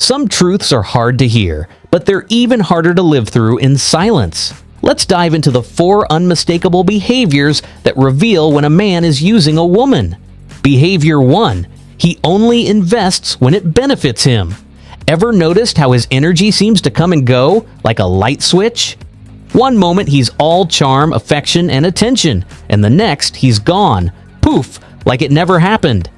Some truths are hard to hear, but they're even harder to live through in silence. Let's dive into the 4 unmistakable behaviors that reveal when a man is using a woman. Behavior 1. He only invests when it benefits him. Ever noticed how his energy seems to come and go, like a light switch? One moment he's all charm, affection, and attention, and the next he's gone, poof, like it never happened.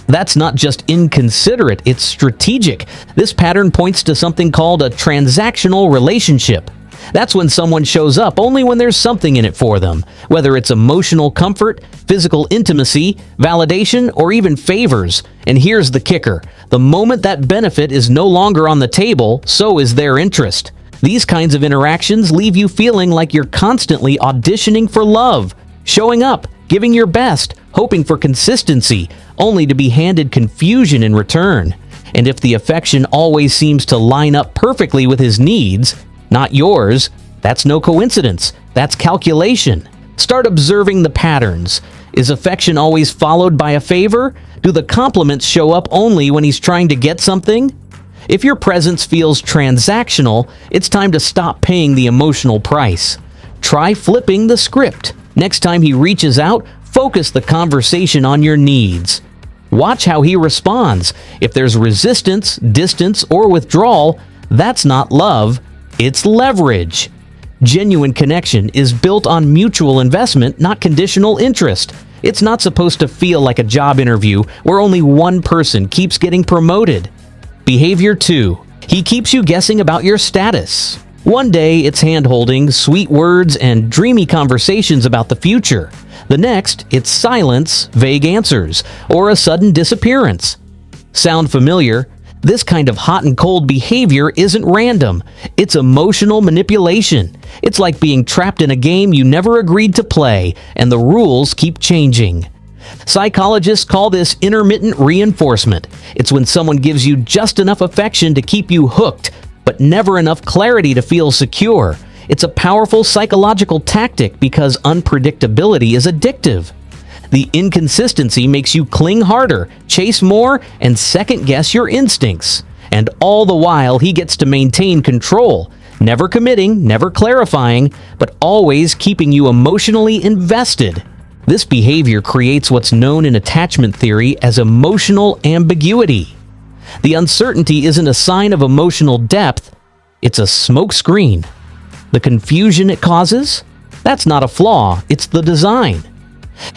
That's not just inconsiderate, it's strategic. This pattern points to something called a transactional relationship. That's when someone shows up only when there's something in it for them, whether it's emotional comfort, physical intimacy, validation, or even favors. And here's the kicker: the moment that benefit is no longer on the table, so is their interest. These kinds of interactions leave you feeling like you're constantly auditioning for love, showing up, giving your best, hoping for consistency, only to be handed confusion in return. And if the affection always seems to line up perfectly with his needs, not yours, that's no coincidence. That's calculation. Start observing the patterns. Is affection always followed by a favor? Do the compliments show up only when he's trying to get something? If your presence feels transactional, it's time to stop paying the emotional price. Try flipping the script. Next time he reaches out, focus the conversation on your needs. Watch how he responds. If there's resistance, distance, or withdrawal, that's not love. It's leverage. Genuine connection is built on mutual investment, not conditional interest. It's not supposed to feel like a job interview where only one person keeps getting promoted. Behavior 2. He keeps you guessing about your status. One day it's hand-holding, sweet words, and dreamy conversations about the future. The next, it's silence, vague answers, or a sudden disappearance. Sound familiar? This kind of hot and cold behavior isn't random. It's emotional manipulation. It's like being trapped in a game you never agreed to play, and the rules keep changing. Psychologists call this intermittent reinforcement. It's when someone gives you just enough affection to keep you hooked, but never enough clarity to feel secure. It's a powerful psychological tactic because unpredictability is addictive. The inconsistency makes you cling harder, chase more, and second-guess your instincts. And all the while, he gets to maintain control, never committing, never clarifying, but always keeping you emotionally invested. This behavior creates what's known in attachment theory as emotional ambiguity. The uncertainty isn't a sign of emotional depth, it's a smokescreen. The confusion it causes? That's not a flaw, it's the design.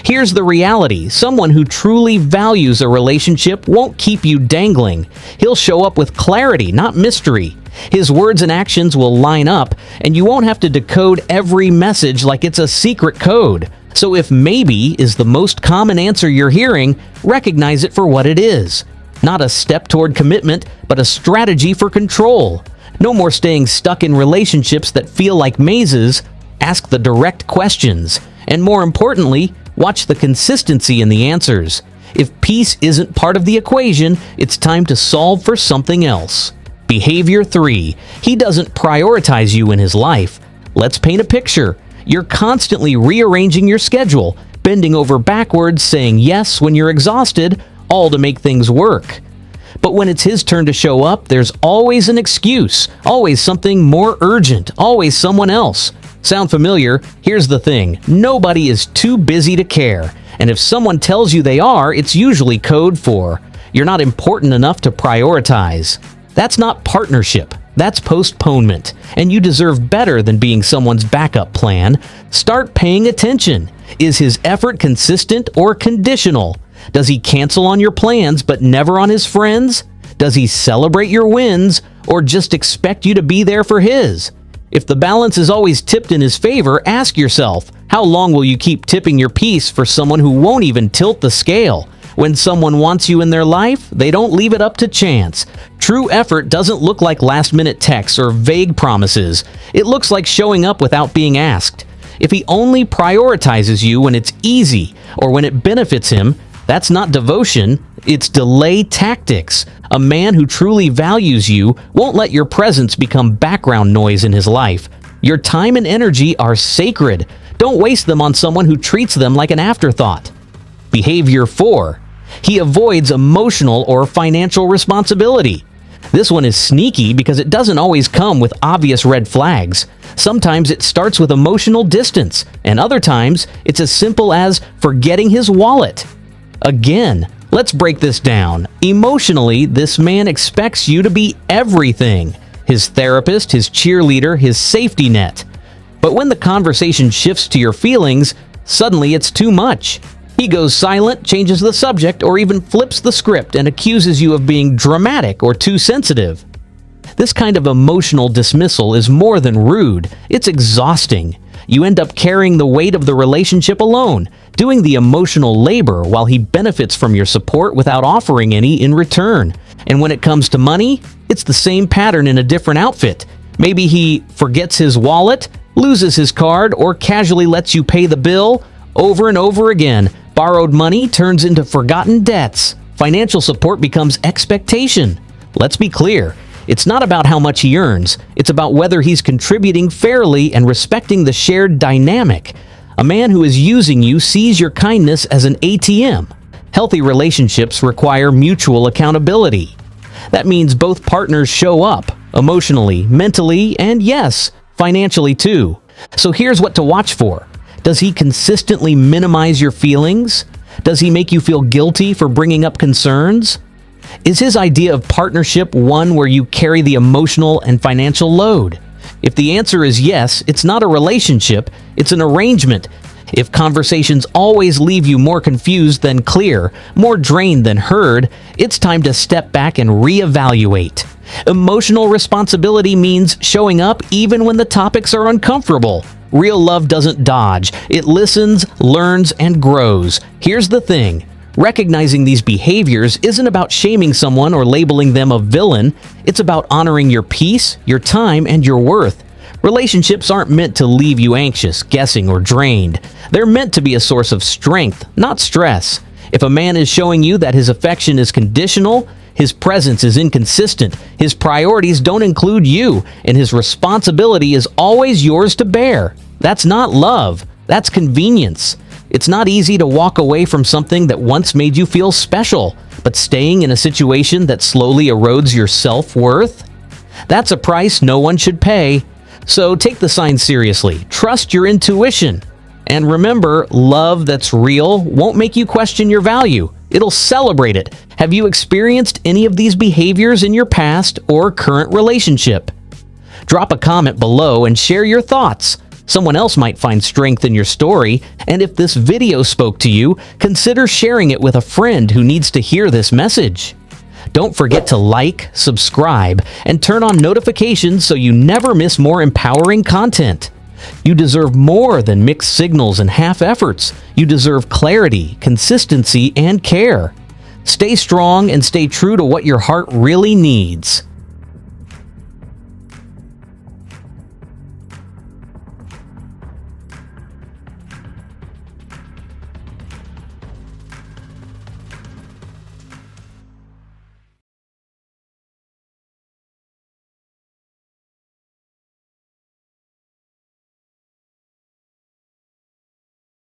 Here's the reality: someone who truly values a relationship won't keep you dangling. He'll show up with clarity, not mystery. His words and actions will line up, and you won't have to decode every message like it's a secret code. So if maybe is the most common answer you're hearing, recognize it for what it is. Not a step toward commitment, but a strategy for control. No more staying stuck in relationships that feel like mazes. Ask the direct questions. And more importantly, watch the consistency in the answers. If peace isn't part of the equation, it's time to solve for something else. Behavior 3. He doesn't prioritize you in his life. Let's paint a picture. You're constantly rearranging your schedule, bending over backwards, saying yes when you're exhausted, all to make things work. But when it's his turn to show up, there's always an excuse, always something more urgent, always someone else. Sound familiar? Here's the thing: nobody is too busy to care. And if someone tells you they are, it's usually code for you're not important enough to prioritize. That's not partnership. That's postponement. And you deserve better than being someone's backup plan. Start paying attention. Is his effort consistent or conditional? Does he cancel on your plans but never on his friends? Does he celebrate your wins or just expect you to be there for his? If the balance is always tipped in his favor, ask yourself, how long will you keep tipping your piece for someone who won't even tilt the scale? When someone wants you in their life, they don't leave it up to chance. True effort doesn't look like last-minute texts or vague promises. It looks like showing up without being asked. If he only prioritizes you when it's easy or when it benefits him, that's not devotion, it's delay tactics. A man who truly values you won't let your presence become background noise in his life. Your time and energy are sacred. Don't waste them on someone who treats them like an afterthought. Behavior 4. He avoids emotional or financial responsibility. This one is sneaky because it doesn't always come with obvious red flags. Sometimes it starts with emotional distance, and other times it's as simple as forgetting his wallet. Again, let's break this down. Emotionally, this man expects you to be everything: his therapist, his cheerleader, his safety net. But when the conversation shifts to your feelings, suddenly it's too much. He goes silent, changes the subject, or even flips the script and accuses you of being dramatic or too sensitive. This kind of emotional dismissal is more than rude, it's exhausting. You end up carrying the weight of the relationship alone, doing the emotional labor while he benefits from your support without offering any in return. And when it comes to money, it's the same pattern in a different outfit. Maybe he forgets his wallet, loses his card, or casually lets you pay the bill. Over and over again, borrowed money turns into forgotten debts. Financial support becomes expectation. Let's be clear. It's not about how much he earns. It's about whether he's contributing fairly and respecting the shared dynamic. A man who is using you sees your kindness as an ATM. Healthy relationships require mutual accountability. That means both partners show up, emotionally, mentally, and yes, financially too. So here's what to watch for. Does he consistently minimize your feelings? Does he make you feel guilty for bringing up concerns? Is his idea of partnership one where you carry the emotional and financial load? If the answer is yes, it's not a relationship, it's an arrangement. If conversations always leave you more confused than clear, more drained than heard, it's time to step back and reevaluate. Emotional responsibility means showing up even when the topics are uncomfortable. Real love doesn't dodge. It listens, learns, and grows. Here's the thing. Recognizing these behaviors isn't about shaming someone or labeling them a villain. It's about honoring your peace, your time, and your worth. Relationships aren't meant to leave you anxious, guessing, or drained. They're meant to be a source of strength, not stress. If a man is showing you that his affection is conditional, his presence is inconsistent, his priorities don't include you, and his responsibility is always yours to bear, that's not love. That's convenience. It's not easy to walk away from something that once made you feel special, but staying in a situation that slowly erodes your self-worth? That's a price no one should pay. So take the signs seriously. Trust your intuition. And remember, love that's real won't make you question your value. It'll celebrate it. Have you experienced any of these behaviors in your past or current relationship? Drop a comment below and share your thoughts. Someone else might find strength in your story, and if this video spoke to you, consider sharing it with a friend who needs to hear this message. Don't forget to like, subscribe, and turn on notifications so you never miss more empowering content. You deserve more than mixed signals and half efforts. You deserve clarity, consistency, and care. Stay strong and stay true to what your heart really needs.